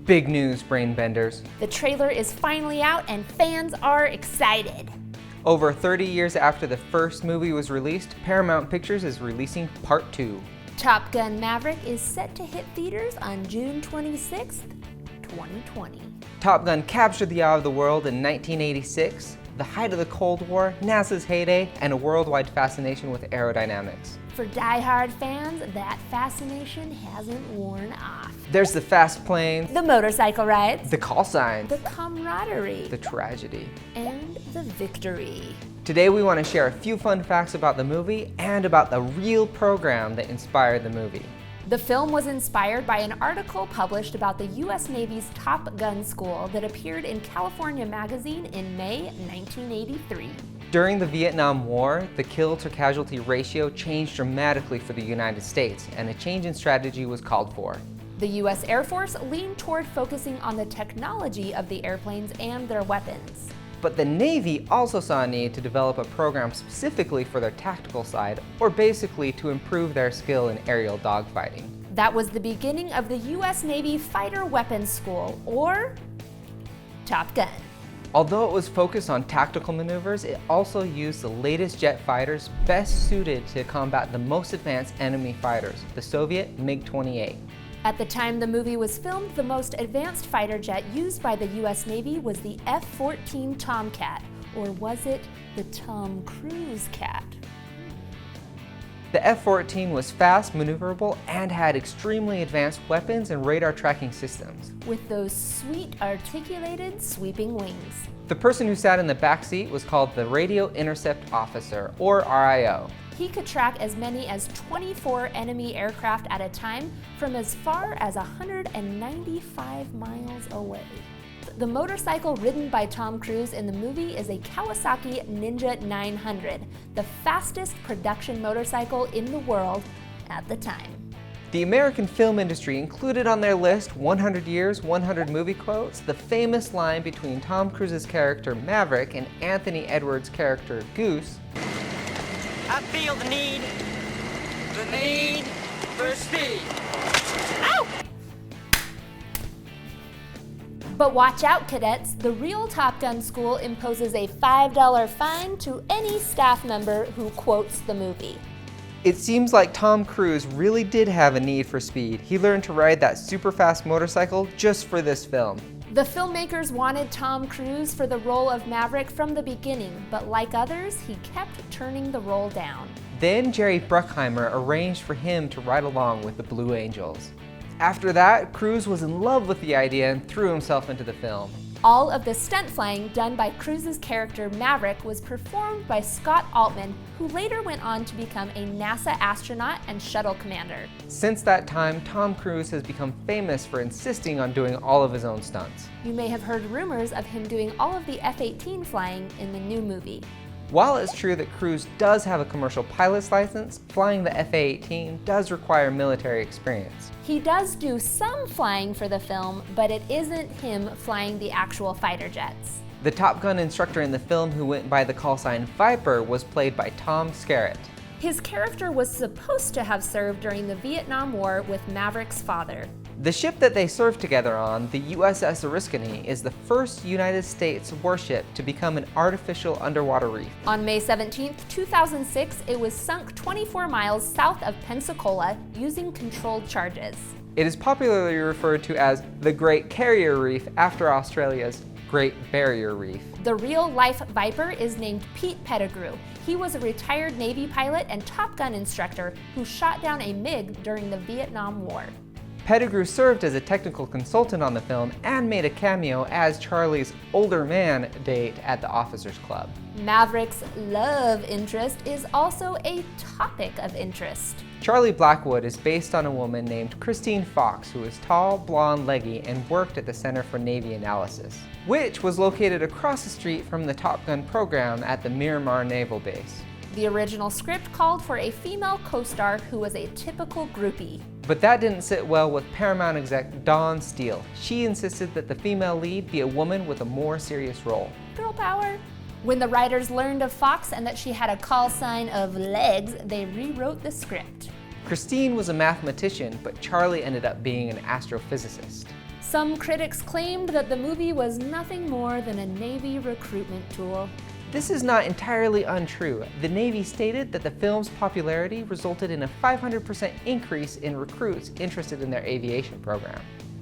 Big news, brain benders. The trailer is finally out and fans are excited. Over 30 years after the first movie was released, Paramount Pictures is releasing Part 2. Top Gun Maverick is set to hit theaters on June 26th, 2020. Top Gun captured the eye of the world in 1986, the height of the Cold War, NASA's heyday, and a worldwide fascination with aerodynamics. For die-hard fans, that fascination hasn't worn off. There's the fast planes, The motorcycle rides, the call signs, the camaraderie, the tragedy, and the victory. Today we want to share a few fun facts about the movie and about the real program that inspired the movie. The film was inspired by an article published about the U.S. Navy's Top Gun School that appeared in California Magazine in May 1983. During the Vietnam War, the kill-to-casualty ratio changed dramatically for the United States, and a change in strategy was called for. The U.S. Air Force leaned toward focusing on the technology of the airplanes and their weapons. But the Navy also saw a need to develop a program specifically for their tactical side, or basically to improve their skill in aerial dogfighting. That was the beginning of the U.S. Navy Fighter Weapons School, or Top Gun. Although it was focused on tactical maneuvers, it also used the latest jet fighters best suited to combat the most advanced enemy fighters, the Soviet MiG-28. At the time the movie was filmed, the most advanced fighter jet used by the U.S. Navy was the F-14 Tomcat, or was it the Tom Cruise cat? The F-14 was fast, maneuverable, and had extremely advanced weapons and radar tracking systems. With those sweet, articulated, sweeping wings. The person who sat in the back seat was called the Radio Intercept Officer, or RIO. He could track as many as 24 enemy aircraft at a time from as far as 195 miles away. The motorcycle ridden by Tom Cruise in the movie is a Kawasaki Ninja 900, the fastest production motorcycle in the world at the time. The American film industry included on their list 100 Years, 100 Movie Quotes, the famous line between Tom Cruise's character Maverick and Anthony Edwards' character Goose. I feel the need for speed. Ow! But watch out, cadets. The real Top Gun school imposes a $5 fine to any staff member who quotes the movie. It seems like Tom Cruise really did have a need for speed. He learned to ride that super fast motorcycle just for this film. The filmmakers wanted Tom Cruise for the role of Maverick from the beginning, but like others, he kept turning the role down. Then Jerry Bruckheimer arranged for him to ride along with the Blue Angels. After that, Cruise was in love with the idea and threw himself into the film. All of the stunt flying done by Cruise's character Maverick was performed by Scott Altman, who later went on to become a NASA astronaut and shuttle commander. Since that time, Tom Cruise has become famous for insisting on doing all of his own stunts. You may have heard rumors of him doing all of the F-18 flying in the new movie. While it's true that Cruise does have a commercial pilot's license, flying the F-18 does require military experience. He does do some flying for the film, but it isn't him flying the actual fighter jets. The Top Gun instructor in the film who went by the call sign Viper was played by Tom Skerritt. His character was supposed to have served during the Vietnam War with Maverick's father. The ship that they served together on, the USS Oriskany, is the first United States warship to become an artificial underwater reef. On May 17, 2006, it was sunk 24 miles south of Pensacola using controlled charges. It is popularly referred to as the Great Carrier Reef after Australia's Great Barrier Reef. The real-life Viper is named Pete Pettigrew. He was a retired Navy pilot and Top Gun instructor who shot down a MiG during the Vietnam War. Pettigrew served as a technical consultant on the film and made a cameo as Charlie's older man date at the Officers Club. Maverick's love interest is also a topic of interest. Charlie Blackwood is based on a woman named Christine Fox, who is tall, blonde, leggy, and worked at the Center for Navy Analysis, which was located across the street from the Top Gun program at the Miramar Naval Base. The original script called for a female co-star who was a typical groupie. But that didn't sit well with Paramount exec Dawn Steele. She insisted that the female lead be a woman with a more serious role. Girl power. When the writers learned of Fox and that she had a call sign of legs, they rewrote the script. Christine was a mathematician, but Charlie ended up being an astrophysicist. Some critics claimed that the movie was nothing more than a Navy recruitment tool. This is not entirely untrue. The Navy stated that the film's popularity resulted in a 500% increase in recruits interested in their aviation program.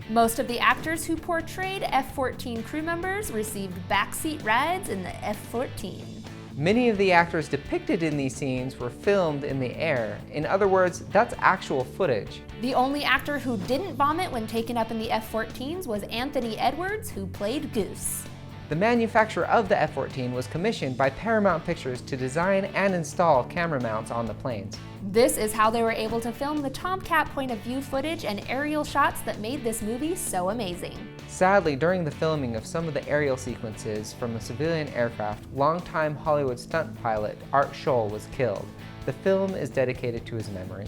Most of the actors who portrayed F-14 crew members received backseat rides in the F-14. Many of the actors depicted in these scenes were filmed in the air. In other words, that's actual footage. The only actor who didn't vomit when taken up in the F-14s was Anthony Edwards, who played Goose. The manufacturer of the F-14 was commissioned by Paramount Pictures to design and install camera mounts on the planes. This is how they were able to film the Tomcat point of view footage and aerial shots that made this movie so amazing. Sadly, during the filming of some of the aerial sequences from the civilian aircraft, longtime Hollywood stunt pilot Art Scholl was killed. The film is dedicated to his memory.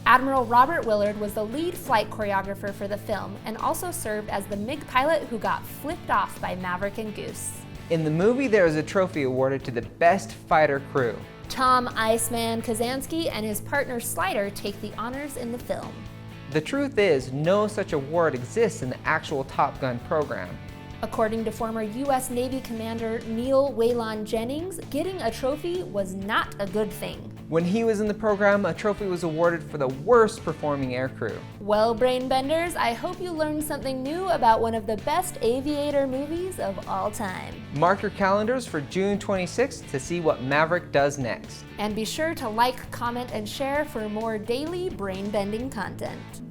Admiral Robert Willard was the lead flight choreographer for the film and also served as the MiG pilot who got flipped off by Maverick and Goose. In the movie, there is a trophy awarded to the best fighter crew. Tom "Iceman" Kazansky and his partner Slider take the honors in the film. The truth is, no such award exists in the actual Top Gun program. According to former U.S. Navy Commander Neil Waylon Jennings, getting a trophy was not a good thing. When he was in the program, a trophy was awarded for the worst performing aircrew. Well, Brainbenders, I hope you learned something new about one of the best aviator movies of all time. Mark your calendars for June 26th to see what Maverick does next. And be sure to like, comment, and share for more daily brain-bending content.